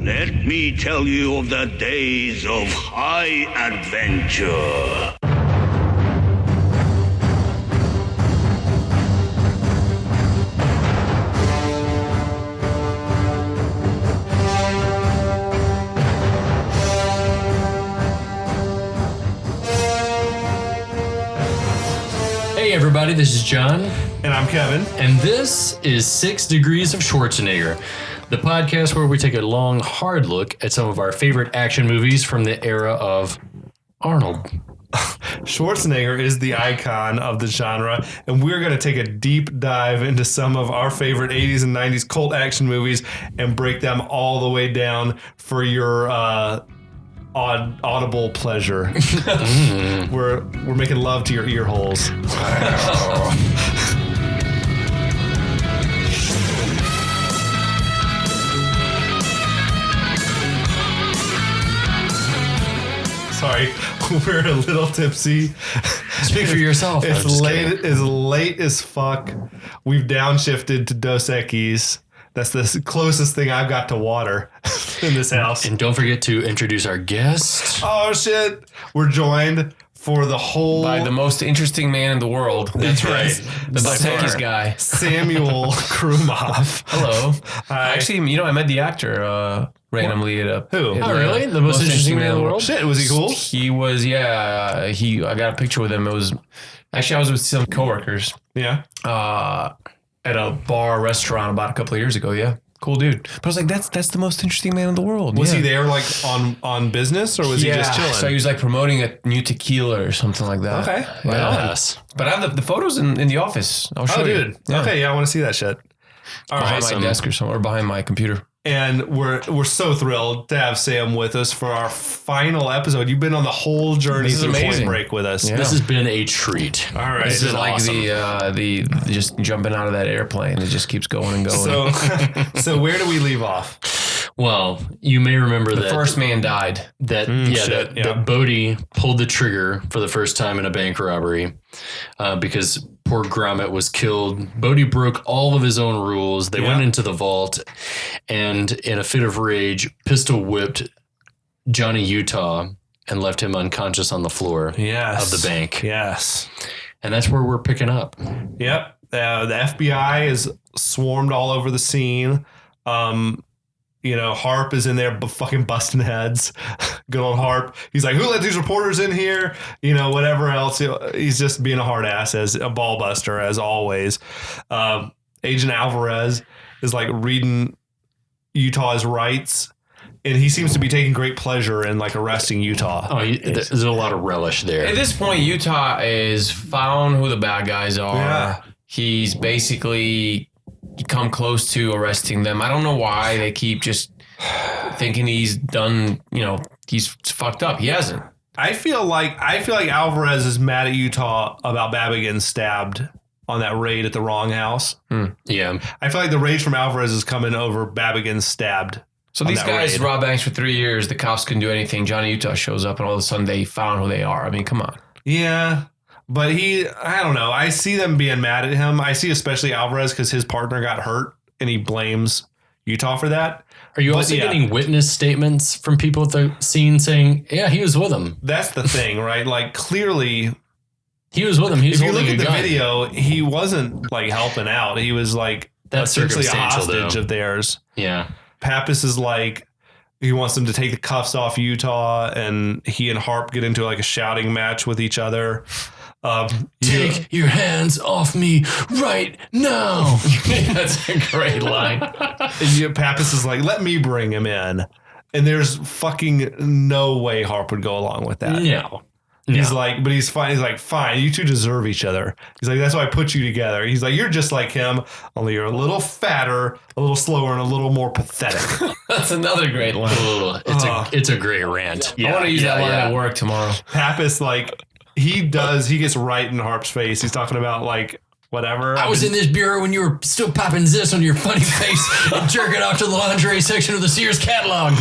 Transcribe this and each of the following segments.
Let me tell you of the days of high adventure. Hey everybody, this is John. And I'm Kevin. And this is 6 Degrees of Schwarzenegger, the podcast where we take a long, hard look at some of our favorite action movies from the era of Arnold. Schwarzenegger is the icon of the genre, and we're going to take a deep dive into some of our favorite 80s and 90s cult action movies and break them all the way down for your audible pleasure. We're making love to your ear holes. Sorry, we're a little tipsy. Speak for yourself. It's late as fuck. We've downshifted to Dos Equis. That's the closest thing I've got to water in this house. And don't forget to introduce our guest. Oh shit! We're joined for the whole by the most interesting man in the world. That's right. The Dos Equis guy, Samuel Krumov. Hello. Hi. Actually, I met the actor randomly at a. Who? Oh, really? The most interesting man in the world? Shit, was he cool? He was, yeah. I got a picture with him. It was actually I was with some coworkers. Yeah. At a bar restaurant about a couple of years ago. Yeah. Cool dude. But I was like, that's the most interesting man in the world. Was he there like on business or was he just chilling? So he was like promoting a new tequila or something like that. Okay. Yes. But I have the photos in the office. I'll show you. Dude. Yeah. Okay, yeah, I want to see that shit. All right. Behind my desk or somewhere, or behind my computer. And we're so thrilled to have Sam with us for our final episode. You've been on the whole journey through Point Break with us. Yeah. This has been a treat. All right. This is like awesome. the just jumping out of that airplane. It just keeps going and going. So where do we leave off? Well, you may remember the first man died. That Bodie pulled the trigger for the first time in a bank robbery because poor Gromit was killed. Bodie broke all of his own rules. They went into the vault and in a fit of rage, pistol whipped Johnny Utah and left him unconscious on the floor of the bank. Yes. And that's where we're picking up. Yep. The FBI is swarmed all over the scene. Harp is in there fucking busting heads. Good old Harp. He's like, who let these reporters in here? Whatever else. He's just being a hard ass as a ball buster, as always. Agent Alvarez is like reading Utah's rights, and he seems to be taking great pleasure in like arresting Utah. Oh, there's a lot of relish there. At this point, Utah is found who the bad guys are. Yeah. He's basically come close to arresting them. I don't know why they keep just thinking he's done, he's fucked up. He hasn't. I feel like Alvarez is mad at Utah about Babbitt getting stabbed on that raid at the wrong house. Yeah. I feel like the rage from Alvarez is coming over Babbitt getting stabbed. So these guys rob banks for 3 years. The cops can do anything. Johnny Utah shows up and all of a sudden they found who they are. I mean, come on. Yeah. But I don't know. I see them being mad at him. I see especially Alvarez because his partner got hurt and he blames Utah for that. Are you also getting witness statements from people at the scene saying, yeah, he was with him? That's the thing, right? Like clearly he was with him. If you look at the video, he wasn't like helping out. He was like essentially a hostage of theirs. Yeah. Pappas is like, he wants them to take the cuffs off Utah, and he and Harp get into like a shouting match with each other. Take your hands off me right now. That's a great line. Pappas is like, let me bring him in. And there's fucking no way Harp would go along with that. No. He's like, but he's fine. He's like, fine, you two deserve each other. He's like, that's why I put you together. He's like, you're just like him, only you're a little fatter, a little slower, and a little more pathetic. That's another great line. It's a great rant. I want to use that line at work tomorrow. Pappas, like, he gets right in Harp's face. He's talking about like whatever. I was in this bureau when you were still popping this on your funny face and jerking off to the lingerie section of the Sears catalog.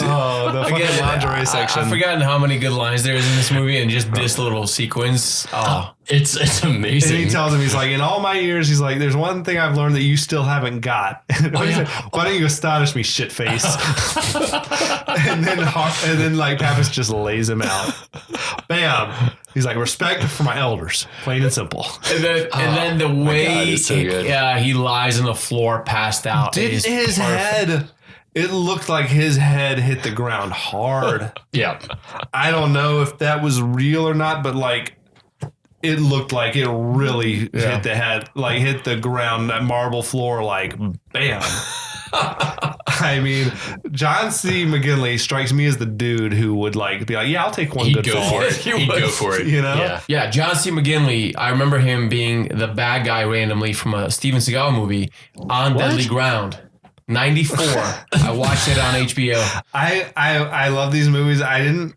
Oh, the fucking lingerie section. I've forgotten how many good lines there is in this movie, and just this little sequence. Oh, It's amazing. And he tells him, he's like, in all my years, he's like, there's one thing I've learned that you still haven't got. Why don't you astonish me, shit face? and then like Pappas just lays him out. Bam. He's like, respect for my elders, plain and simple. And then the way he lies on the floor, passed out. Didn't his head? It looked like his head hit the ground hard. Yeah. I don't know if that was real or not, but like, it looked like it really hit the head, like hit the ground, that marble floor, like bam. I mean, John C. McGinley strikes me as the dude who would like be like, yeah, I'll take one good fall. He'd go for it. You know? Yeah, John C. McGinley, I remember him being the bad guy randomly from a Steven Seagal movie, On Deadly Ground. 94. I watched it on HBO. I love these movies. I didn't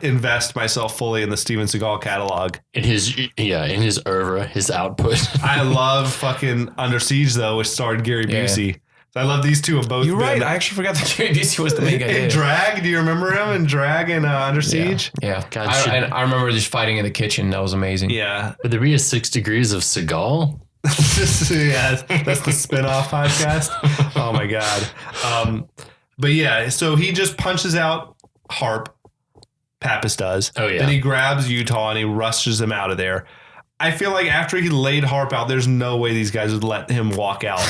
invest myself fully in the Steven Seagal catalog. In his oeuvre, his output. I love fucking Under Siege though, which starred Gary Busey. So I love these two of both. You're right. I actually forgot that Gary Busey was the main guy. In Drag, do you remember him in Drag and Under Siege? Yeah. I remember just fighting in the kitchen. That was amazing. Yeah. Would there be a 6 Degrees of Seagal? Yeah, that's the spin-off podcast. Oh my god. But yeah, so he just punches out Harp. Pappas does. Oh yeah. Then he grabs Utah and he rushes him out of there. I feel like after he laid Harp out, there's no way these guys would let him walk out.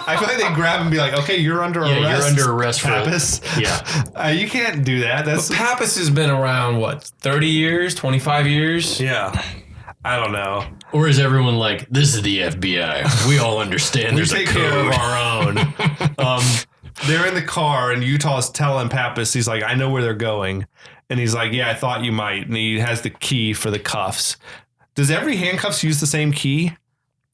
I feel like they grab him and be like, okay, you're under arrest. You're under arrest, Pappas. Yeah. You can't do that. But Pappas has been around, what, 30 years, 25 years? Yeah. I don't know. Or is everyone like, this is the FBI? We all understand there's a code. Care of our own. They're in the car and Utah's telling Pappas, he's like, I know where they're going. And he's like, yeah, I thought you might. And he has the key for the cuffs. Does every handcuffs use the same key?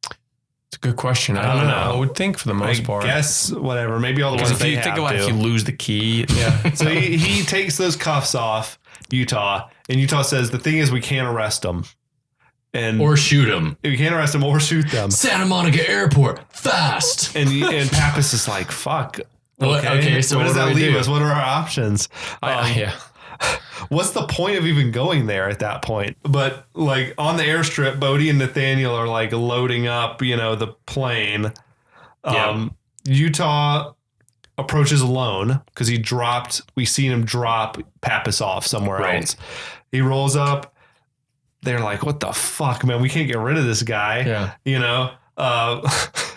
It's a good question. I don't know. I would think for the most part. I guess whatever. Maybe all the ones if you think about it, if you lose the key. Yeah. So he takes those cuffs off Utah. And Utah says, the thing is we can't arrest them. Or shoot him. We can't arrest them or shoot them. Santa Monica Airport, fast. And Pappas is like, fuck. Okay, so what does that leave do? us? What are our options? Yeah. What's the point of even going there at that point? But like on the airstrip, Bodie and Nathaniel are like loading up, the plane. Utah approaches alone because we seen him drop Pappas off somewhere else. He rolls up. They're like, what the fuck, man? We can't get rid of this guy. Yeah.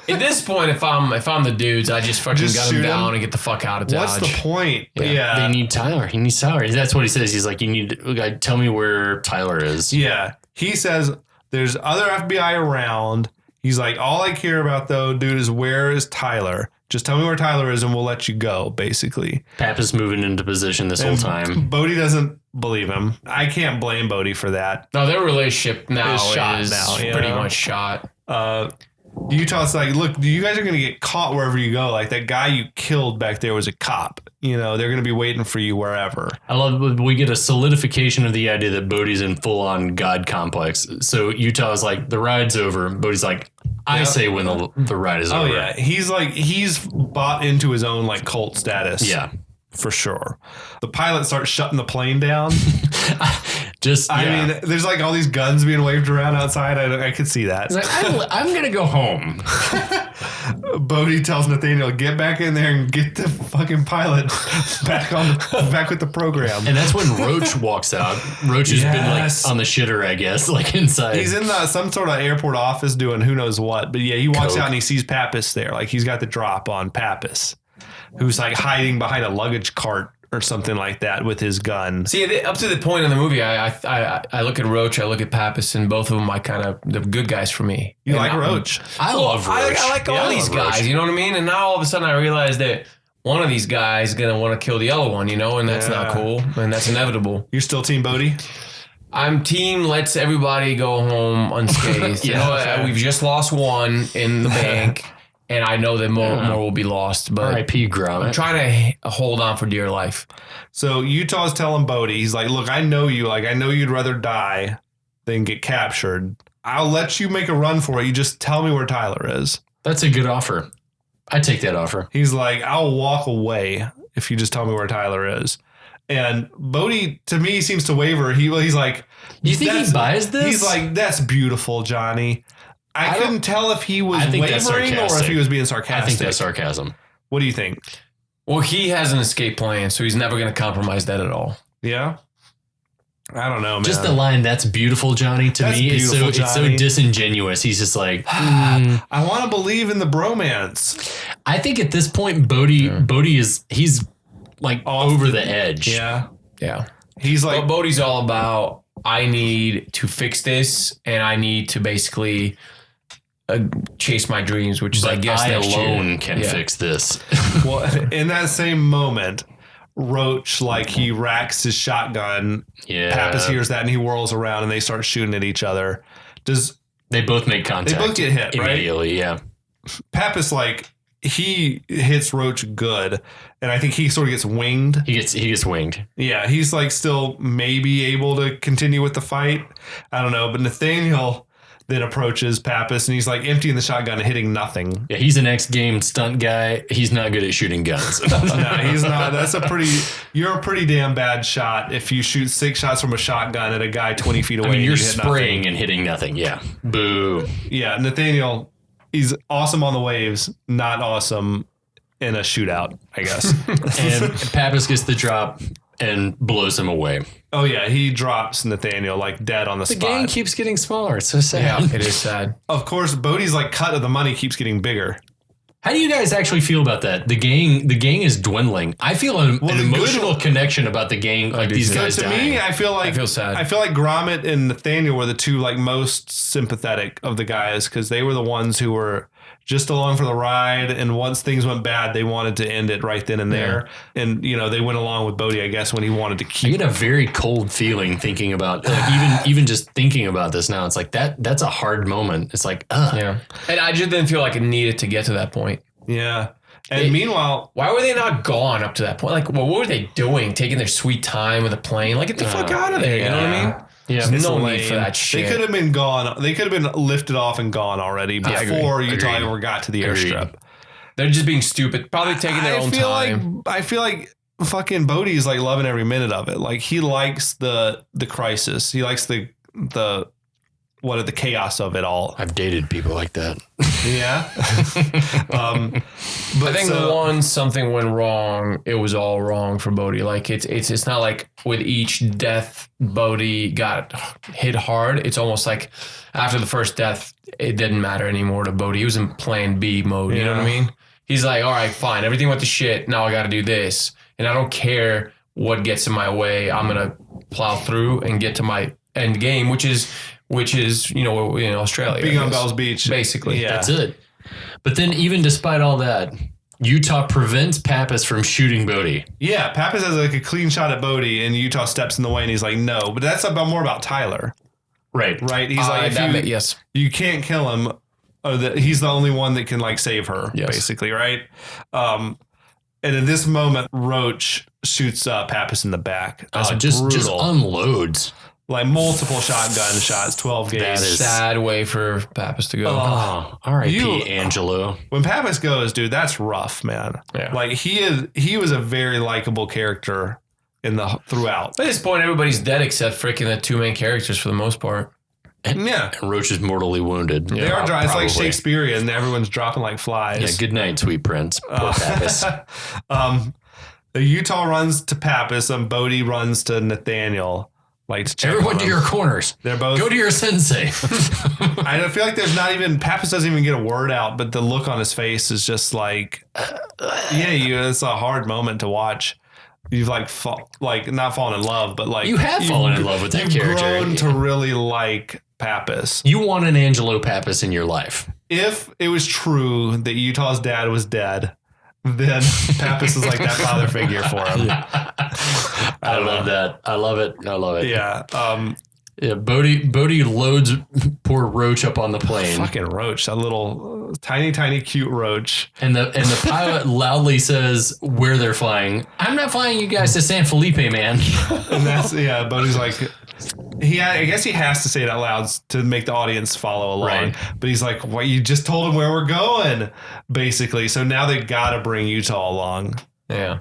At this point, if I'm the dudes, I just fucking got him down and get the fuck out of Dodge. What's the point? Yeah. They need Tyler. He needs Tyler. That's what he says. He's like, you need to tell me where Tyler is. Yeah. He says there's other FBI around. He's like, all I care about though, dude, is where is Tyler? Just tell me where Tyler is and we'll let you go, basically. Pappas moving into position this whole time. Bodie doesn't believe him. I can't blame Bodie for that. No, their relationship now is pretty much shot. Utah's like, look, you guys are going to get caught wherever you go. Like that guy you killed back there was a cop. They're going to be waiting for you wherever. I love we get a solidification of the idea that Bodie's in full on God complex. So Utah's like, the ride's over. Bodie's like, I say when the ride is over. Oh yeah. He's bought into his own like cult status. Yeah. For sure. The pilot starts shutting the plane down. I mean, there's like all these guns being waved around outside. I could see that. Like, I'm going to go home. Bodie tells Nathaniel, get back in there and get the fucking pilot back with the program. And that's when Roach walks out. Roach has been like on the shitter, I guess, like inside. He's in some sort of airport office doing who knows what. But yeah, he walks out and he sees Pappas there. Like he's got the drop on Pappas, who's like hiding behind a luggage cart or something like that with his gun. See, up to the point in the movie, I look at Roach, I look at Pappas, and both of them the good guys for me. You like Roach? I love Roach. I like all these guys, Roach. You know what I mean? And now all of a sudden I realize that one of these guys is going to want to kill the other one, and that's not cool, and that's inevitable. You're still Team Bodie? I'm team lets everybody go home unscathed. We've just lost one in the bank. And I know that more will be lost. But R.I.P. Gromit. I'm trying to hold on for dear life. So Utah's telling Bodie, he's like, look, I know you. Like, I know you'd rather die than get captured. I'll let you make a run for it. You just tell me where Tyler is. That's a good offer. I take that offer. He's like, I'll walk away if you just tell me where Tyler is. And Bodhi, to me, seems to waver. He's like, you think he buys this? He's like, that's beautiful, Johnny. I couldn't tell if he was wavering or if he was being sarcastic. I think that's sarcasm. What do you think? Well, he has an escape plan, so he's never going to compromise that at all. Yeah. I don't know, man. Just the line, that's beautiful, Johnny, to That's me, beautiful, it's so disingenuous. He's just like, I want to believe in the bromance. I think at this point, Bodhi he's like over the edge. Yeah. Yeah. He's like, But Bodhi's all about, I need to fix this, and I need to basically chase my dreams, which is, I guess, I next alone year. can fix this. well, in that same moment, Roach, like, he racks his shotgun. Yeah. Pappas hears that and he whirls around and they start shooting at each other. They both make contact. They both get hit, right? Immediately, yeah. Pappas, like, he hits Roach good, and I think he sort of gets winged. He gets winged. Yeah, he's like still maybe able to continue with the fight. I don't know, but Nathaniel then approaches Pappas and he's like emptying the shotgun and hitting nothing. Yeah, he's an ex-game stunt guy. He's not good at shooting guns. No, he's not. You're a pretty damn bad shot if you shoot 6 shots from a shotgun at a guy 20 feet away. I mean, you're and you hit spraying nothing. and hitting nothing. Yeah. Boo. Yeah, Nathaniel, he's awesome on the waves, not awesome in a shootout, I guess. And Pappas gets the drop and blows him away. Oh, yeah, he drops Nathaniel like dead on the The spot. gang keeps getting smaller. It's so sad. Yeah, it is sad. Of course, Bodhi's like cut of the money keeps getting bigger. How do you guys actually feel about that? The gang is dwindling. I feel an the emotional connection about the gang, like these guys To dying. me, I feel sad. I feel like Gromit and Nathaniel were the two like most sympathetic of the guys because they were the ones who were just along for the ride, and once things went bad, they wanted to end it right then and there. And they went along with Bodhi, I guess, when he wanted to I keep. get a very cold feeling thinking about even just thinking about this now. It's like that's a hard moment. It's like Yeah. And I just didn't feel like it needed to get to that point. Yeah. And meanwhile, why were they not gone up to that point? Like, what were they doing? Taking their sweet time with a plane? Like, get the fuck out of there. You know what I mean? Yeah. There's no lame. need for that shit. They could have been gone. They could have been lifted off and gone already before Utah ever got to the airstrip. They're just being stupid. Probably taking their own time. I feel like fucking Bodhi is like loving every minute of it. Like he likes the crisis. He likes the chaos of it all. I've dated people like that. Yeah. But I think once something went wrong, it was all wrong for Bodhi. Like it's not like with each death Bodhi got hit hard. It's almost like after the first death, it didn't matter anymore to Bodhi. He was in plan B mode. You know what I mean? He's like, all right, fine. Everything went to shit. Now I got to do this. And I don't care what gets in my way. I'm going to plow through and get to my end game, which is in Australia. Being on Bell's Beach. Basically. Yeah. That's it. But then even despite all that, Utah prevents Pappas from shooting Bodhi. Yeah, Pappas has like a clean shot at Bodhi and Utah steps in the way and he's like, no. But that's more about Tyler. Right. He's like, yes. You can't kill him. He's the only one that can like save her, basically, right? And in this moment, Roach shoots Pappas in the back. That's just brutal. unloads. Like multiple shotgun shots, 12 gauge. That is sad way for Pappas to go. Oh, R.I.P. Angelo. When Pappas goes, dude, that's rough, man. Yeah. Like he was a very likable character throughout. At this point, everybody's dead except freaking the two main characters for the most part. Yeah. And Roach is mortally wounded. They are dry. It's like Probably. Shakespearean. Everyone's dropping like flies. Yeah, good night, sweet prince. Poor Pappas. The Utah runs to Pappas and Bodhi runs to Nathaniel. Like to check Everyone on to him. your corners. They're both. Go to your sensei. I feel like there's not even Pappas doesn't even get a word out, but the look on his face is just like, it's a hard moment to watch. You've not fallen in love, but like You have fallen in love with that you've character. grown to really like Pappas. You want an Angelo Pappas in your life. If it was true that Utah's dad was dead, then Pappas is like that father figure for him. I love that. I love it. Yeah. Yeah. Bodhi loads poor Roach up on the plane. Fucking Roach, that little tiny, cute Roach. And the pilot loudly says where they're flying. I'm not flying you guys to San Felipe, man. And that's, Bodhi's like, I guess he has to say it out loud to make the audience follow along. Right. But he's like, well, you just told him where we're going, basically. So now they got to bring Utah along. Yeah.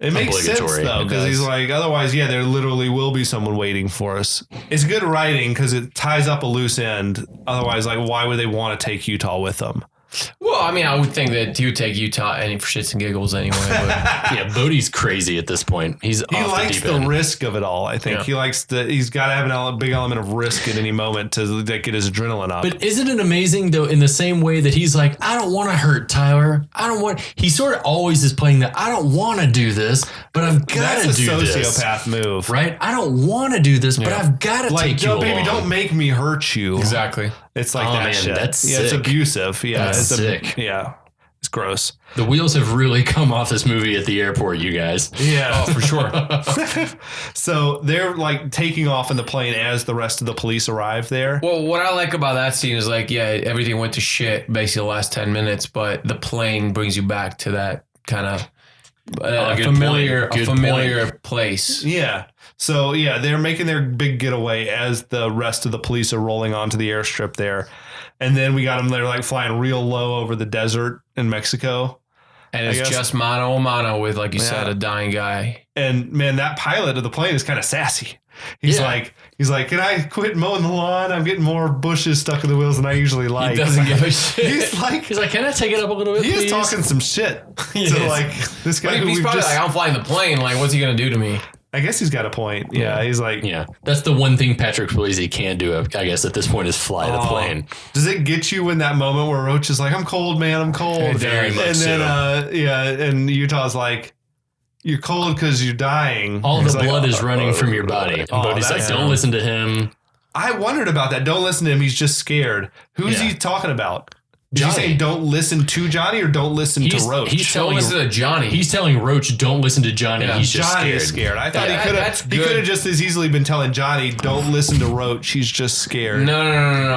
It makes sense, Obligatory. though, It because does. he's like, otherwise, yeah, there literally will be someone waiting for us. It's good writing because it ties up a loose end. Otherwise, like, why would they want to take Utah with them? Well, I mean, I would think that he would take Utah any for shits and giggles anyway. But Yeah, Bodhi's crazy at this point. He Likes the deep end. risk of it all. I think Yeah. he's got to have a big element of risk at any moment to like, get his adrenaline up. But isn't it amazing though? In the same way that he's like, I don't want to hurt Tyler. I don't want. He sort of always is playing that. I don't want to do this, but I've got to That's a do this. sociopath move, Right? I don't want to do this, but Yeah. I've got to Like, take you no, baby, along. don't make me hurt you. exactly. It's like Oh, that man, shit. that's It's sick. abusive. Yeah, That's it's sick. Yeah, it's gross. The wheels have really come off this movie at the airport, you guys. Yeah, Oh, for sure. So they're like taking off in the plane as the rest of the police arrive there. Well, what I like about that scene is like, yeah, everything went to shit basically the last 10 minutes, but the plane brings you back to that kind of good familiar, point. Good familiar place. Yeah. So yeah, they're making their big getaway as the rest of the police are rolling onto the airstrip there. And then we got them, they're like flying real low over the desert in Mexico. And I it's guess- just mano a mano with, like you said, Yeah. a dying guy. And man, that pilot of the plane is kind of sassy. He's Yeah. like, can I quit mowing the lawn? I'm getting more bushes stuck in the wheels than I usually like. He doesn't give a shit. He's like, He's like, can I take it up a little bit, he is please? talking some shit He to is. like this guy But who he's we've probably just, like, I'm flying the plane. Like, what's he going to do to me? I guess he's got a point. Yeah. He's like, Yeah, that's the one thing Patrick Swayze can do, I guess, at this point is fly the plane. Does it get you in that moment where Roach is like, I'm cold, man, I'm cold. Very much and then, so. and Utah's like, you're cold because you're dying. All He's the like, blood is running from your body. And Oh, Bodhi's like, that's- don't listen to him. I wondered about that. Don't listen to him. He's just scared. Who's Yeah. he talking about? Is Johnny. he saying don't listen to Johnny or don't listen to Roach? He's Don't telling listen to Johnny. He's telling Roach, don't listen to Johnny. Yeah. He's just Johnny scared. is scared. I thought Yeah, that's he good. could have just as easily been telling Johnny, don't listen to Roach. He's just scared. No.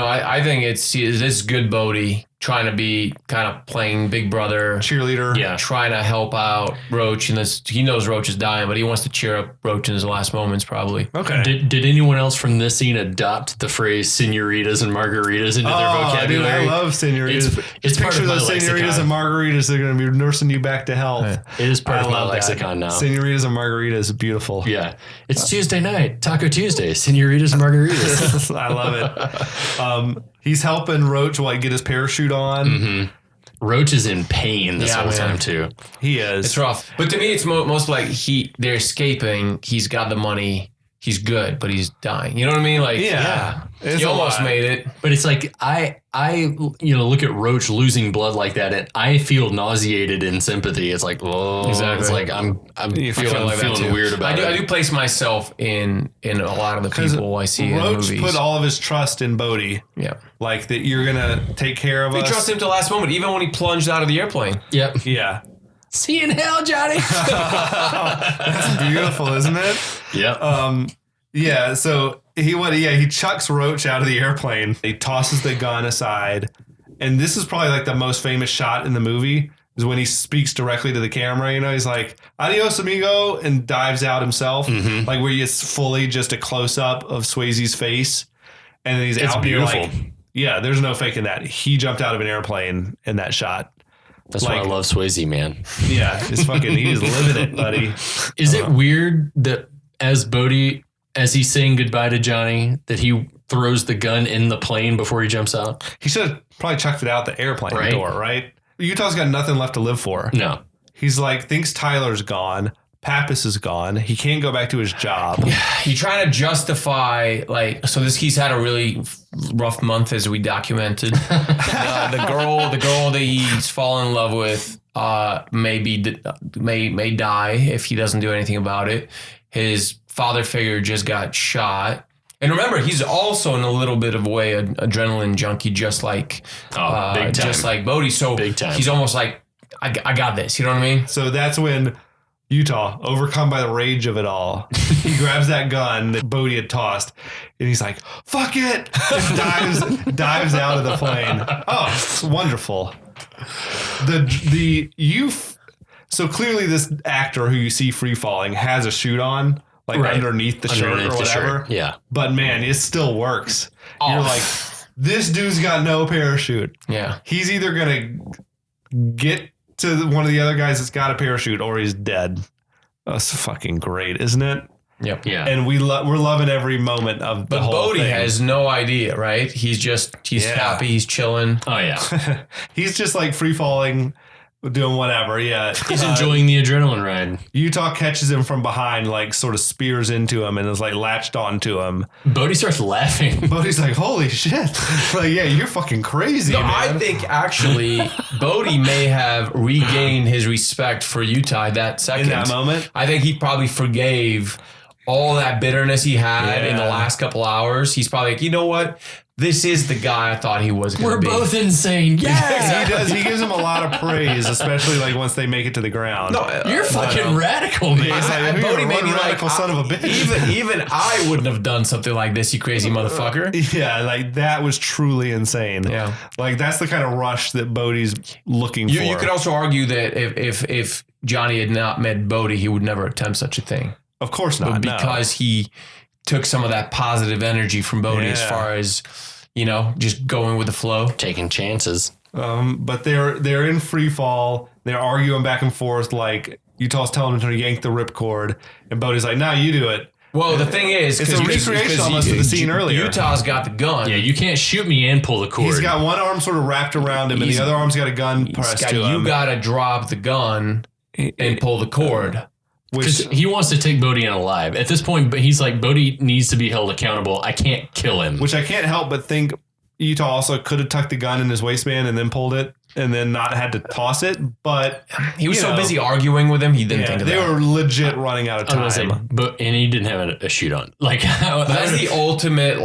I think it's good Bodhi trying to be kind of playing big brother, Cheerleader. Yeah. trying to help out Roach. And he knows Roach is dying, but he wants to cheer up Roach in his last moments, probably. Okay. Did anyone else from this scene adopt the phrase señoritas and margaritas into their vocabulary? Dude, I love senoritas. It's Just part picture of my those senoritas lexicon. and margaritas. They're going to be nursing you back to health. It is part I of my love that. lexicon now. Senoritas and margaritas, beautiful. Yeah. It's Tuesday night, Taco Tuesday, señoritas and margaritas. I love it. He's helping Roach get his parachute on. Mm-hmm. Roach is in pain this Yeah, whole man. time too. He is. It's rough. But to me, it's most like they're escaping. He's got the money. He's good, but he's dying. You know what I mean? Like, Yeah. It's he a almost lot. made it. But it's like I look at Roach losing blood like that, and I feel nauseated in sympathy. It's like, oh, Exactly. it's like I'm You feel feeling, like that feeling too. weird about I it. do place myself in a lot of the people I see in Roach movies. put all of his trust in Bodhi. Yeah. Like that you're going to take care of They us. trust him to the last moment, even when he plunged out of the airplane. Yep. Yeah. See you in hell, Johnny. That's beautiful, isn't it? Yep. Yeah, so he chucks Roach out of the airplane. He tosses the gun aside. And this is probably like the most famous shot in the movie is when he speaks directly to the camera. You know, he's like, adios, amigo, and dives out himself. Mm-hmm. Like where it's fully just a close up of Swayze's face. And then he's It's out here beautiful. like, yeah, there's no faking that. He jumped out of an airplane in that shot. That's why I like- love Swayze, man. Yeah, he's living it, buddy. Is it weird that as he's saying goodbye to Johnny, that he throws the gun in the plane before he jumps out? He should have probably chucked it out the airplane Right. door, right? Utah's got nothing left to live for. No. He's like, thinks Tyler's gone. Pappas is gone. He can't go back to his job. You're trying to justify, like, so he's had a really rough month, as we documented. The girl that he's fallen in love with may die if he doesn't do anything about it. His father figure just got shot. And remember, he's also in a little bit of a way an adrenaline junkie, just like big time. just like Bodhi. So Big time. he's almost like, I got this. You know what I mean? So that's when Utah, overcome by the rage of it all, he grabs that gun that Bodhi had tossed, and he's like, fuck it! And dives out of the plane. Oh, it's wonderful. So clearly this actor who you see free falling has a chute on, like underneath the shirt or whatever. Yeah. But man, it still works. Oh. You're like, this dude's got no parachute. Yeah. He's either going to get to one of the other guys that's got a parachute or he's dead. That's fucking great, isn't it? Yep. Yeah. And we're loving every moment of the But whole Bodhi thing. has no idea, right? He's happy, he's chilling. Oh, yeah. He's just like free falling, doing whatever. Yeah. He's enjoying the adrenaline ride. Utah catches him from behind, like sort of spears into him and is like latched onto him. Bodhi starts laughing. Bodhi's like, holy shit. Like, yeah, you're fucking crazy, No, man. I think actually Bodhi may have regained his respect for Utah that second. In that moment? I think he probably forgave all that bitterness he had in the last couple hours. He's probably like, you know what? This is the guy I thought he was going to be. We're both insane. Yeah. He does. He gives him a lot of praise, especially like once they make it to the ground. No, You're fucking radical, man. Yeah, he's like, Bodhi you're made one me radical son of a bitch. Even I wouldn't have done something like this, you crazy motherfucker. Yeah, like that was truly insane. Yeah. Like that's the kind of rush that Bodhi's looking for. You could also argue that if Johnny had not met Bodhi, he would never attempt such a thing. Of course not. But because he took some of that positive energy from Bodhi as Yeah. far as, just going with the flow. Taking chances. But they're in free fall. They're arguing back and forth. Like Utah's telling him to yank the ripcord, and Bodhi's like, "Nah, you do it." Well, the thing is, It's a recreation almost of the scene earlier. Utah's got the gun. Yeah, you can't shoot me and pull the cord. He's got one arm sort of wrapped around him, and the other arm's got a gun pressed to him. You got to drop the gun and pull the cord. Because he wants to take Bodhi in alive. At this point, but he's like, Bodhi needs to be held accountable. I can't kill him. Which I can't help but think Utah also could have tucked the gun in his waistband and then pulled it and then not had to toss it. But He was so busy arguing with him, he didn't think of they that. were legit running out of I was time. gonna say, and he didn't have a shoot on. Like That's the ultimate,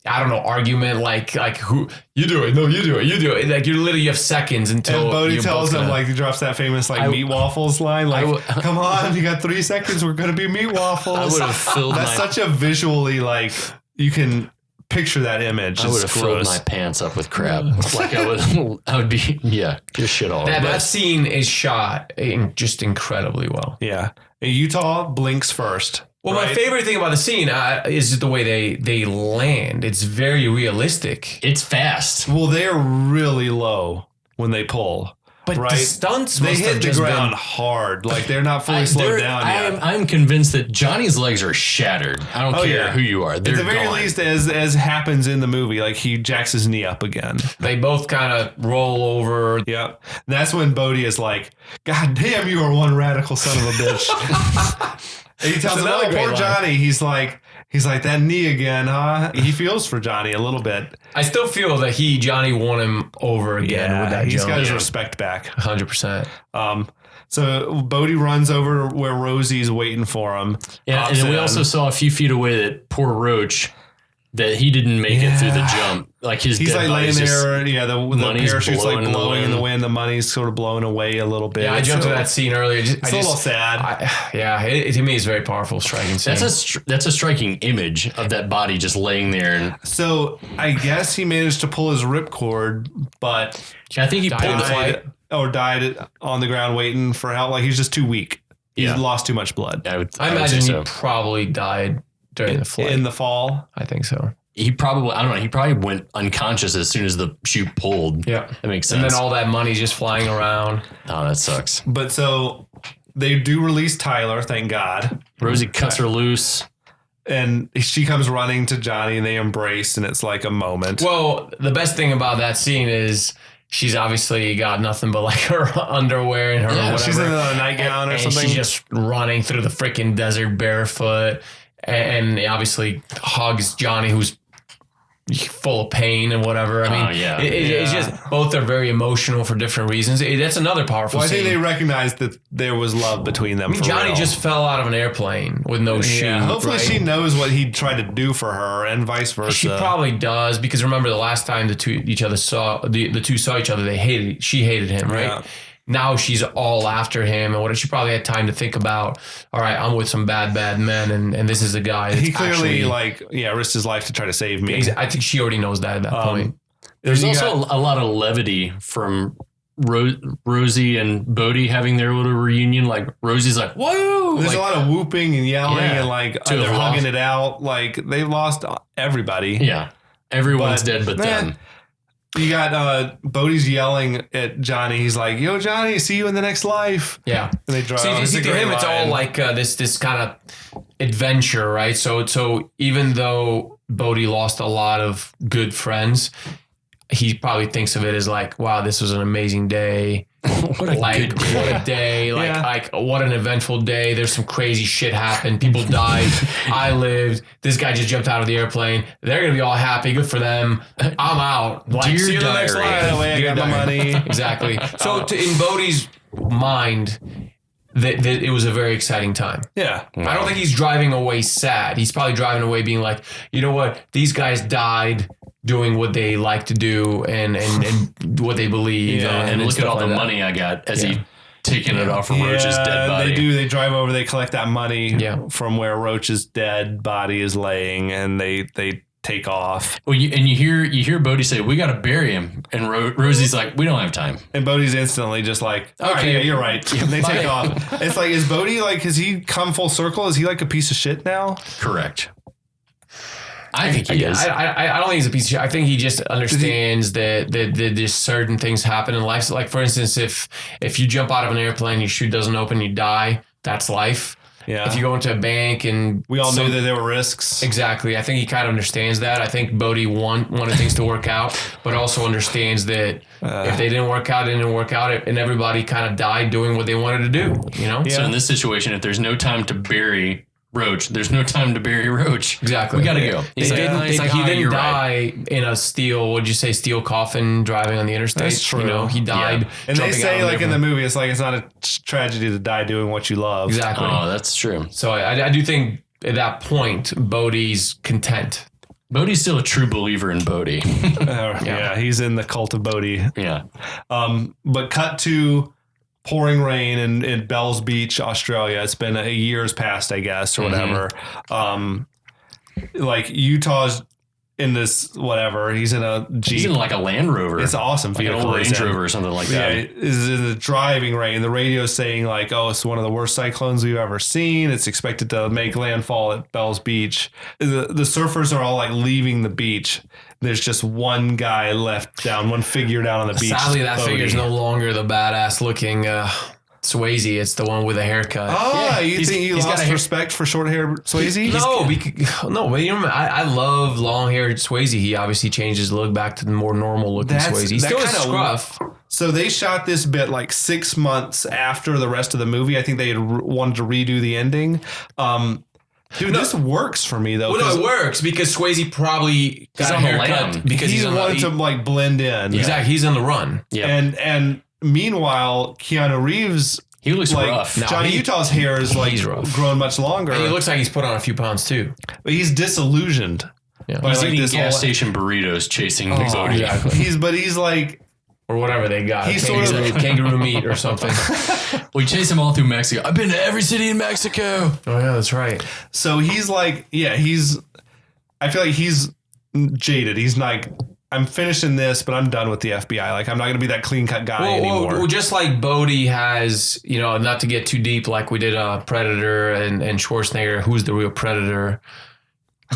argument. Like who you do it? No, you do it. You do it. Like you have seconds until. And Bodhi you're tells both him, gonna- he drops that famous meat waffles line. Like, come on, you got 3 seconds. We're going to be meat waffles. I would have filled That's such a visually, you can picture that image. I would have filled my pants up with crap. Like I would be, just shit all over. that scene is shot just incredibly well. Yeah. And Utah blinks first. Well, my favorite thing about the scene is the way they land. It's very realistic. It's fast. Well, they're really low when they pull. But right? the stunts They must have hit the just ground been... hard. Like they're not fully slowed down yet. I'm convinced that Johnny's legs are shattered. I don't care who you are. They're At the very gone. least, as happens in the movie, like he jacks his knee up again. They both kind of roll over. Yep. That's when Bodhi is like, God damn, you are one radical son of a bitch. And he tells him, another oh, great poor line. Johnny. He's like, that knee again, huh? He feels for Johnny a little bit. I still feel that Johnny won him over again with that he's jump. got his respect back. 100%. So Bodhi runs over where Rosie's waiting for him. Yeah, and then we also saw a few feet away that poor Roach, that he didn't make it through the jump. Like he's like laying body's just- there. The money's parachute's like blowing in the blowing in the wind. wind. The money's sort of blowing away a little bit. Yeah, I jumped to that scene earlier. It's a little sad. To me, it's very powerful, striking scene. That's a striking image of that body just laying there. And So I guess he managed to pull his ripcord, but I think he pulled the died on the ground waiting for help. Like he's just too weak. He's lost too much blood. I I would imagine say he so. probably died during the flight. In the fall. I think so. He probably, I don't know, he probably went unconscious as soon as the chute pulled. Yeah. That makes sense. And then all that money's just flying around. Oh, that sucks. But so they do release Tyler, thank God. Rosie cuts her loose. And she comes running to Johnny and they embrace and it's like a moment. Well, the best thing about that scene is she's obviously got nothing but like her underwear and her whatever. She's in a nightgown or and something. she's just running through the freaking desert barefoot. And obviously hugs Johnny, who's full of pain and whatever. I mean, it's just both are very emotional for different reasons. That's another powerful I scene. think they recognized that there was love between them. Johnny just fell out of an airplane with no shoe. Hopefully right? she knows what he tried to do for her and vice versa. She probably does, because remember the last time the two saw each other, she hated him, right? Yeah. Now she's all after him, and what she probably had time to think about. All right, I'm with some bad men, and this is a guy. He clearly risked his life to try to save me. I think she already knows that at that point. There's also a lot of levity from Rosie and Bodhi having their little reunion. Like Rosie's like, whoa! There's like, a lot of whooping and yelling and like To they're have hugging lost. it out. Like they've lost everybody. Yeah. Everyone's But, dead but man, them. You got Bodhi's yelling at Johnny. He's like, "Yo, Johnny, see you in the next life." Yeah. And they drive. See, to him, it's all like this kind of adventure, right? So even though Bodhi lost a lot of good friends, he probably thinks of it as like, wow, this was an amazing day. What a Like, good day. what a day. Yeah. Like what an eventful day. There's some crazy shit happened. People died. I lived. This guy just jumped out of the airplane. They're going to be all happy. Good for them. I'm out. Like, Dear see you in the next diary. life. By the way, I Dear got my diary. money. Exactly. So in Bodhi's mind, that it was a very exciting time. Yeah. I don't think he's driving away sad. He's probably driving away being like, you know what? These guys died doing what they like to do and what they believe. Yeah, And look at stuff all the like that. money I got as he taking it off from Roach's dead body. They do. They drive over. They collect that money Yeah. from where Roach's dead body is laying, and they take off. Well, you hear Bodhi say, "We got to bury him," and Rosie's like, "We don't have time." And Bodhi's instantly just like, "All right, Okay. yeah, you're right." And they take off. It's like, is Bodhi like? Has he come full circle? Is he like a piece of shit now? Correct. I think he is. I don't think he's a piece of shit. I think he just understands that just certain things happen in life. So like, for instance, if you jump out of an airplane, your chute doesn't open, you die. That's life. Yeah. If you go into a bank and We all knew that there were risks. Exactly. I think he kind of understands that. I think Bodhi wanted things to work out, but also understands that if they didn't work out, it didn't work out, and everybody kind of died doing what they wanted to do. You know? So in this situation, if there's no time to bury Roach, there's no time to bury Roach. Exactly. We got to go. He's He like, didn't "Oh, you're right." die in a steel coffin driving on the interstate. That's true. You know, he died. And they jumping say, out of like in the airplane. movie, it's like it's not a tragedy to die doing what you love. Exactly. Oh, that's true. So I do think at that point, Bodhi's content. Bodhi's still a true believer in Bodhi. Yeah, he's in the cult of Bodhi. Yeah. But cut to pouring rain in Bells Beach, Australia. It's been a year's past, I guess, or whatever. Like Utah's in this whatever. He's in a Jeep. He's in like a Land Rover. It's an awesome like an vehicle. old he's Range in. Rover or something like Yeah, that. is in the driving rain. The radio's saying like, "Oh, it's one of the worst cyclones we've ever seen. It's expected to make landfall at Bells Beach." The surfers are all like leaving the beach. There's just one guy left down, one figure down on the beach. Sadly, that Bodhi. figure's no longer the badass looking Swayze. It's the one with a haircut. Oh, you think you he's got lost a respect for short hair Swayze? No, but you know, I love long haired Swayze. He obviously changed his look back to the more normal looking That's- Swayze. He's that still a kinda- scruff. So they shot this bit like 6 months after the rest of the movie. I think they had wanted to redo the ending. Dude, this works for me though. Well, no, 'cause it works because Swayze probably got a on the haircut lam. because he he's on wanted to like blend in. Exactly, he's on the run. Yeah. And meanwhile, Keanu Reeves, He looks like rough. No, Johnny he- Utah's hair is like he's rough. grown much longer. And he looks like he's put on a few pounds too. but he's disillusioned. Yeah. by, He's like, eating this gas whole- station burritos chasing Bodhi. exactly. He's like Or whatever they got. He's sort of- kangaroo meat or something. We chase him all through Mexico. I've been to every city in Mexico. Oh yeah, that's right. so he's like I feel like he's jaded. He's like, I'm finishing this, but I'm done with the FBI. Like I'm not gonna be that clean cut guy anymore. Well, just like Bodhi has, you know, not to get too deep, like we did Predator and Schwarzenegger, who's the real Predator.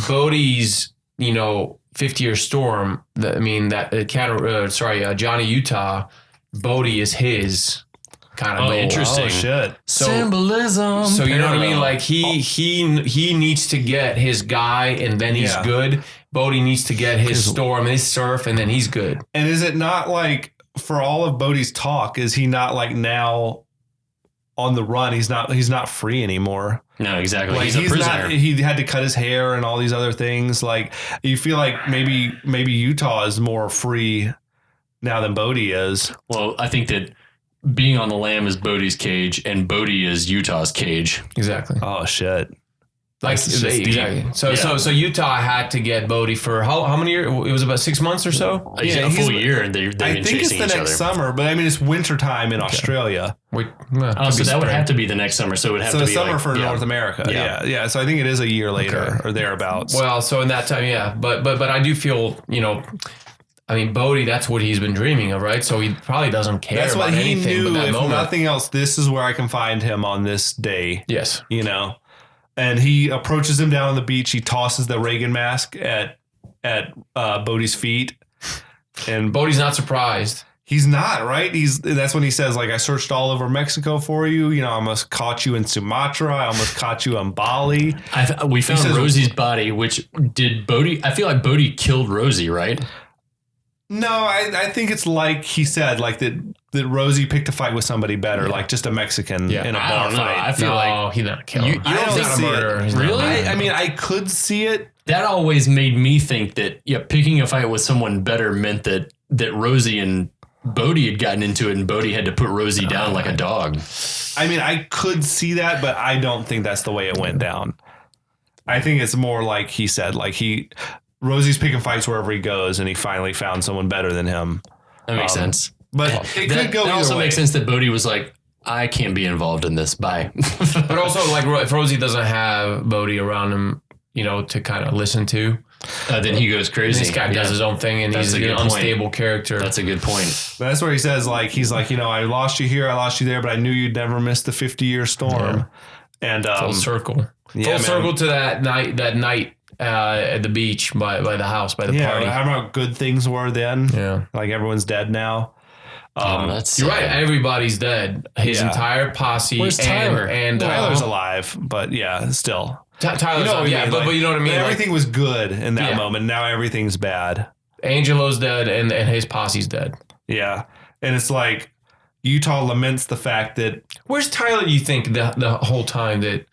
Bodhi's, 50-year storm. Johnny Utah. Bodhi is his kind of Oh, goal. interesting. Oh shit. Symbolism. So you know what I mean? Parallel. Like he needs to get his guy, and then he's Yeah. good. Bodhi needs to get his storm, his surf, and then he's good. And is it not like for all of Bodhi's talk, is he not like now on the run? He's not free anymore. No, exactly. Like he's a prisoner. he had to cut his hair and all these other things. Like you feel like maybe Utah is more free now than Bodhi is. Well, I think that being on the lam is Bodhi's cage, and Bodhi is Utah's cage. Exactly. Oh shit. Like That's just exactly. deep. So Utah had to get Bodhi for how many years? It was about 6 months or so. He's Yeah, a full he's- year, and they've I been think it's chasing the each next other. summer, but I mean it's wintertime in Australia. Wait, Oh, so that would have to be the next summer. So it would have So to the be summer like, for yeah. North America. Yeah. Yeah. So I think it is a year later or thereabouts. Well, so in that time, yeah. But I do feel, I mean, Bodhi, that's what he's been dreaming of, right? So he probably doesn't care That's about what he anything knew. but that If moment. nothing else, this is where I can find him on this day. Yes. You know, and he approaches him down on the beach. He tosses the Reagan mask at Bodhi's feet, and Bodhi's not surprised. he's not, right. That's when he says, like, I searched all over Mexico for you. You know, I almost caught you in Sumatra. I almost caught you on Bali. We found says- Rosie's body, which did Bodhi. I feel like Bodhi killed Rosie, right? No, I think it's like he said, like that Rosie picked a fight with somebody better, like just a Mexican in a I bar don't know. fight. I feel like he's not killing. You I don't don't think see murderer. it. He's not Really? murderer. I mean, I could see it. that always made me think that picking a fight with someone better meant that Rosie and Bodhi had gotten into it, and Bodhi had to put Rosie down like a dog. I mean, I could see that, but I don't think that's the way it went down. I think it's more like he said, like Rosie's picking fights wherever he goes, and he finally found someone better than him. That makes sense. But it could go That either also way. makes sense that Bodhi was like, I can't be involved in this. Bye. But also, like, if Rosie doesn't have Bodhi around him, you know, to kind of listen to, Then he goes crazy. this guy does his own thing, and That's he's a an good point. unstable character. That's a good point. But that's where he says, like, he's like, you know, I lost you here, I lost you there, but I knew you'd never miss the 50-year storm. And full circle. yeah, Full man. circle to that night at the beach by the house, by the party. how about good things were then? Yeah. Like everyone's dead now. That's You're right. Everybody's dead. His Yeah. entire posse. Where's Tyler? And Tyler's alive, but yeah, still. Tyler's what I yeah, mean, but like, you know what I mean. Like, Everything was good in that Yeah. moment. Now everything's bad. Angelo's dead, and his posse's dead. Yeah. And it's like Utah laments the fact that Where's Tyler? You think the whole time that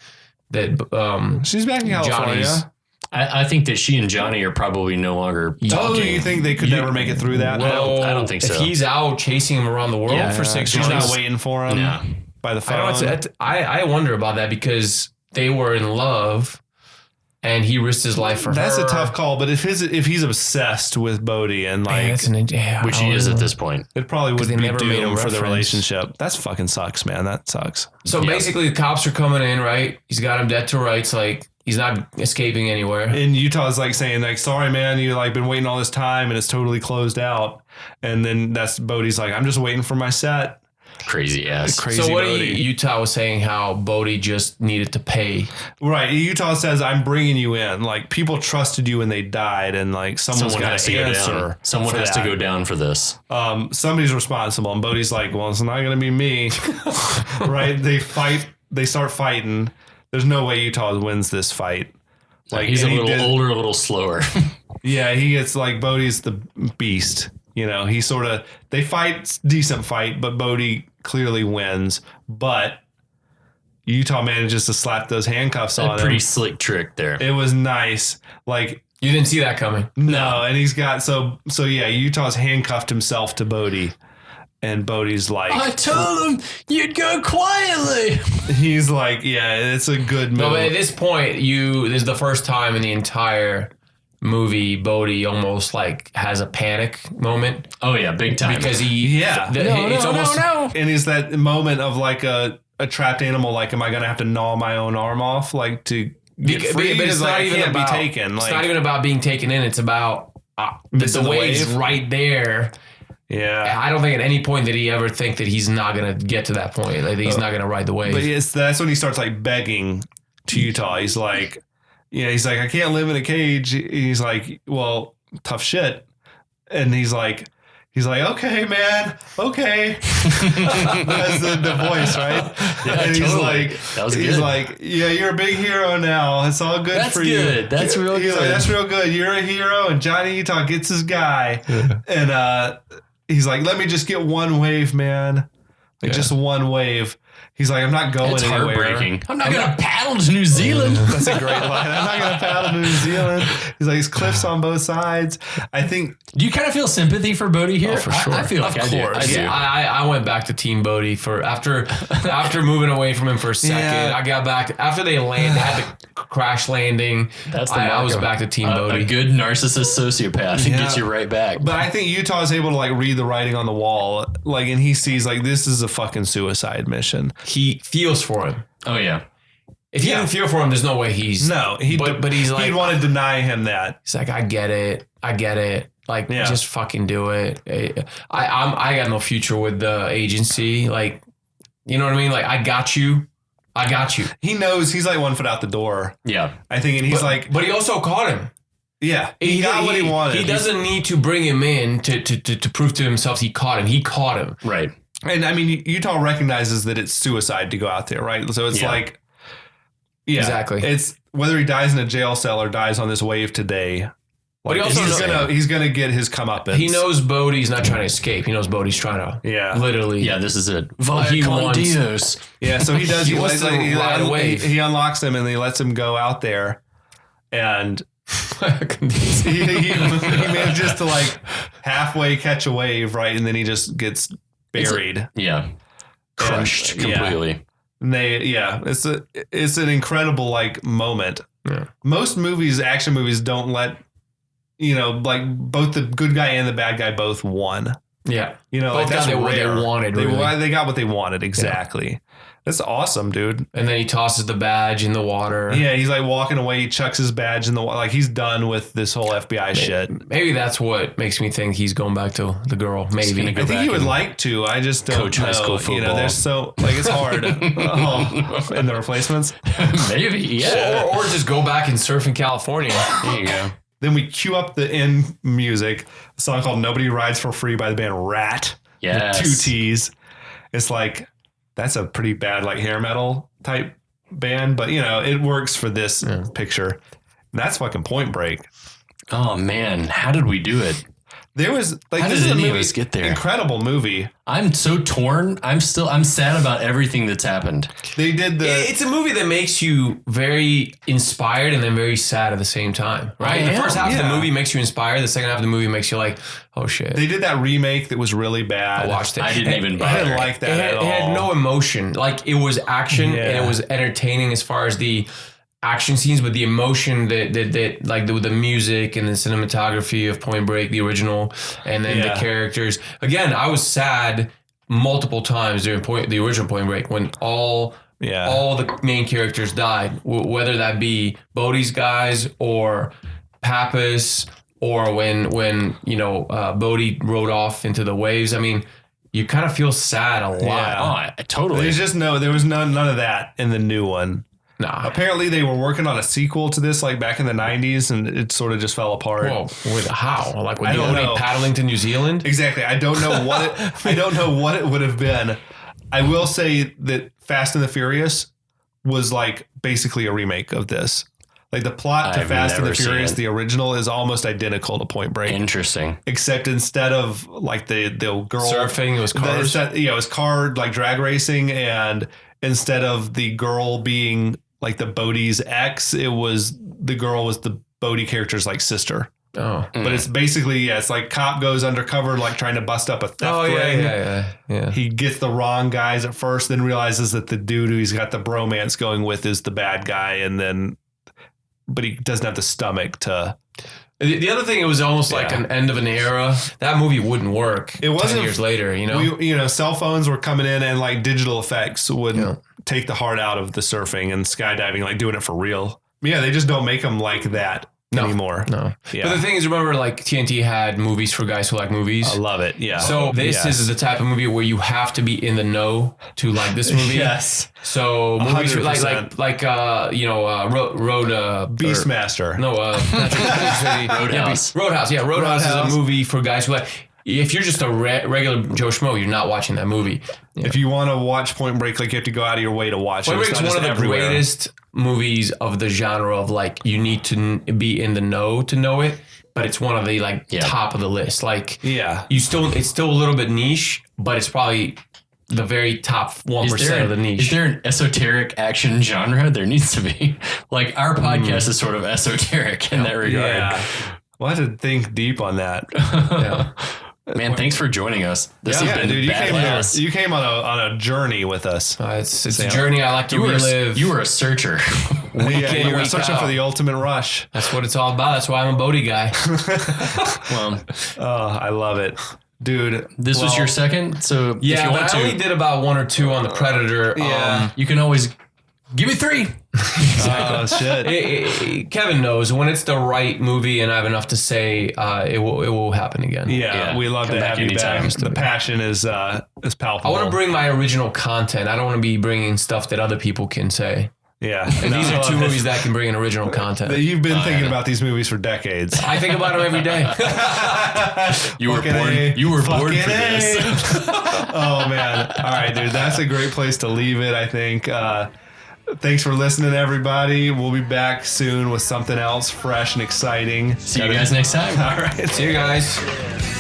she's back in California. Johnny's- I think that she and Johnny are probably no longer Oh, talking. you think they could never make it through that? well, I don't think so. If he's out chasing him around the world Yeah, for 6 She's months, not waiting for him Yeah. by the I phone. know I wonder about that because they were in love, and he risked his life for That's her. a tough call, but if he's obsessed with Bodhi and Man, like, that's which he is at this point. it probably would they be never made doomed a for the reference. relationship. That's fucking sucks, man. That sucks. So basically, the cops are coming in, right? He's got him dead to rights. Like, he's not escaping anywhere. And Utah's like saying, like, sorry, man, you like been waiting all this time and it's totally closed out. And then that's Bodhi's like, I'm just waiting for my set. Crazy ass. Crazy So what Bodhi. Utah was saying how Bodhi just needed to pay. Right. Utah says, I'm bringing you in. Like, people trusted you when they died, and like someone's Someone got has to to go answer. down. Someone for has to that. go down for this. Somebody's responsible. And Bodhi's like, well, it's not going to be me. Right. They start fighting. There's no way Utah wins this fight. Like, He's a and he little did- older, a little slower. Yeah, he gets like Bodhi's the beast. You know, they fight, decent fight, but Bodhi clearly wins. But Utah manages to slap those handcuffs on A pretty him. slick trick there. It was nice. Like, You didn't see that coming. no, and he's got so yeah, Utah's handcuffed himself to Bodhi. And Bodhi's like, I told him you'd go quietly. he's like, yeah, it's a good move. No, but at this point, this is the first time in the entire movie Bodhi almost like has a panic moment Oh yeah, big time. because he Yeah. it's almost And it's that moment of like a trapped animal, like, am I gonna have to gnaw my own arm off, like to get free? but Because it's like, not I even can't about be taken. it's Like, not even about being taken in. It's about Missing the the wave's wave? right there. yeah. I don't think at any point did he ever think that he's not gonna get to that point. Like he's not gonna ride the wave. But that's when he starts like begging to Utah. He's like, he's like, I can't live in a cage. He's like, well, tough shit. And he's like, okay, man, okay. That's the voice, right? Yeah, and he's totally. like, That was he's good. like, yeah, you're a big hero now. It's all good That's for you. good. That's real He's good. like, that's real good. You're a hero, and Johnny Utah gets his guy. And he's like, let me just get one wave, man. Like just one wave. He's like, I'm not going It's anywhere. heartbreaking. I'm not gonna paddle to New Zealand. That's a great line. I'm not gonna paddle to New Zealand. He's like, there's cliffs on both sides. I think Do you kind of feel sympathy for Bodhi here? Oh, for sure. I feel like I do. I do. Yeah, I went back to Team Bodhi for after moving away from him for a second. Yeah. I got back after they had the crash landing. That's the I was mark of back to Team a Bodhi. good narcissist sociopath. He Yeah. gets you right back. But I think Utah is able to like read the writing on the wall, like, and he sees like this is a fucking suicide mission. He feels for him. Oh yeah. If he didn't feel for him, there's no way he's No, But he's like he'd want to deny him that. he's like I get it. Like, just fucking do it. I got no future with the agency. Like, you know what I mean? Like, I got you. He knows he's like 1 foot out the door. Yeah. I think, and he's but he also caught him. Yeah. He got what he wanted. He doesn't need to bring him in to prove to himself he caught him. He caught him. Right. And I mean, Utah recognizes that it's suicide to go out there, right? So it's like, exactly. It's whether he dies in a jail cell or dies on this wave today. But he also he's gonna get his comeuppance. He knows Bodhi's not trying to escape. He knows Bodhi's trying to literally. Yeah, this is it. He wants. Yeah, so he does. He wants to ride a wave. He unlocks him and he lets him go out there, and he manages to like halfway catch a wave, right, and then he just gets buried. Crushed completely. And it's an incredible like moment. Yeah. Most movies, action movies, don't let like both the good guy and the bad guy both won. Yeah, both like that's rare. What they wanted. They got what they wanted exactly. Yeah. That's awesome, dude. And then he tosses the badge in the water. Yeah, he's like walking away. He chucks his badge in the water. Like he's done with this whole FBI shit. Maybe that's what makes me think he's going back to the girl. Maybe I think he would like to. I just don't coach high school football. There's so it's hard. In the replacements, maybe or just go back and surf in California. There you go. Then we cue up the end music, a song called "Nobody Rides for Free" by the band Rat. Yes. With 2 T's. It's like. That's a pretty bad like hair metal type band, but it works for this picture. And that's fucking Point Break. Oh man, how did we do it? There was like how this did is a any movie, of us get there? Incredible movie. I'm so torn. I'm sad about everything that's happened. They did It's a movie that makes you very inspired and then very sad at the same time, right? The first half of the movie makes you inspired. The second half of the movie makes you like, oh shit. They did that remake that was really bad. I watched it. I didn't even bother. I didn't like that at all. It had no emotion. Like it was action and it was entertaining as far as the action scenes, but the emotion that like the music and the cinematography of Point Break, the original, and then the characters. Again, I was sad multiple times during the original Point Break when all the main characters died, whether that be Bodhi's guys or Pappas or when Bodhi rode off into the waves. I mean, you kind of feel sad a lot. Yeah. Oh, totally. There was none of that in the new one. Nah. Apparently they were working on a sequel to this like back in the 90s and it sort of just fell apart. Whoa, how? Like when I don't Bodhi know. paddling to New Zealand? Exactly. I don't know what it would have been. I will say that Fast and the Furious was like basically a remake of this. Like the plot to Fast and the Furious, the original, is almost identical to Point Break. Interesting. Except instead of like the girl surfing, it was cars. It was car like drag racing, and instead of the girl being like the Bodhi's ex, the girl was the Bodhi character's like sister. Oh, but it's basically it's like cop goes undercover like trying to bust up a theft ring. Yeah. He gets the wrong guys at first, then realizes that the dude who he's got the bromance going with is the bad guy, but he doesn't have the stomach to. The other thing, it was almost like an end of an era. That movie wouldn't work. It wasn't 10 years later, cell phones were coming in and like digital effects would take the heart out of the surfing and skydiving, like doing it for real. Yeah, they just don't make them like that anymore. No. Yeah. But the thing is, remember, like TNT had movies for guys who like movies. I love it. Yeah. So this is the type of movie where you have to be in the know to like this movie. Yes. So movies 100%. like Road Beastmaster. Roadhouse. Roadhouse is a movie for guys who like. If you're just a regular Joe Schmo, you're not watching that movie. Yeah. If you want to watch Point Break, like you have to go out of your way to watch it. Point Break is one of the greatest movies of the genre of like you need to be in the know to know it, but it's one of the top of the list. Like it's still a little bit niche, but it's probably the very top 1% of the niche. Is there an esoteric action genre? There needs to be. Like our podcast is sort of esoteric in that regard. Yeah. We'll have to think deep on that. Man, thanks for joining us. This has been badass. You came on a journey with us. It's a journey I like to relive. You were a searcher. You were searching for the ultimate rush. That's what it's all about. That's why I'm a Bodhi guy. Well, I love it. Dude. This was your second? So if you want I only did about 1 or 2 on the Predator. You can always give me 3. Oh shit. Kevin knows when it's the right movie and I have enough to say, it will happen again. Yeah, we love to have you back. The passion is palpable. I want to bring my original content. I don't want to be bringing stuff that other people can say. Yeah. And these are two movies that can bring in original content. You've been thinking about these movies for decades. I think about them every day. You were born for this. Oh, man. All right, dude. That's a great place to leave it, I think. Thanks for listening, everybody. We'll be back soon with something else fresh and exciting. See you guys next time. All right. See you guys.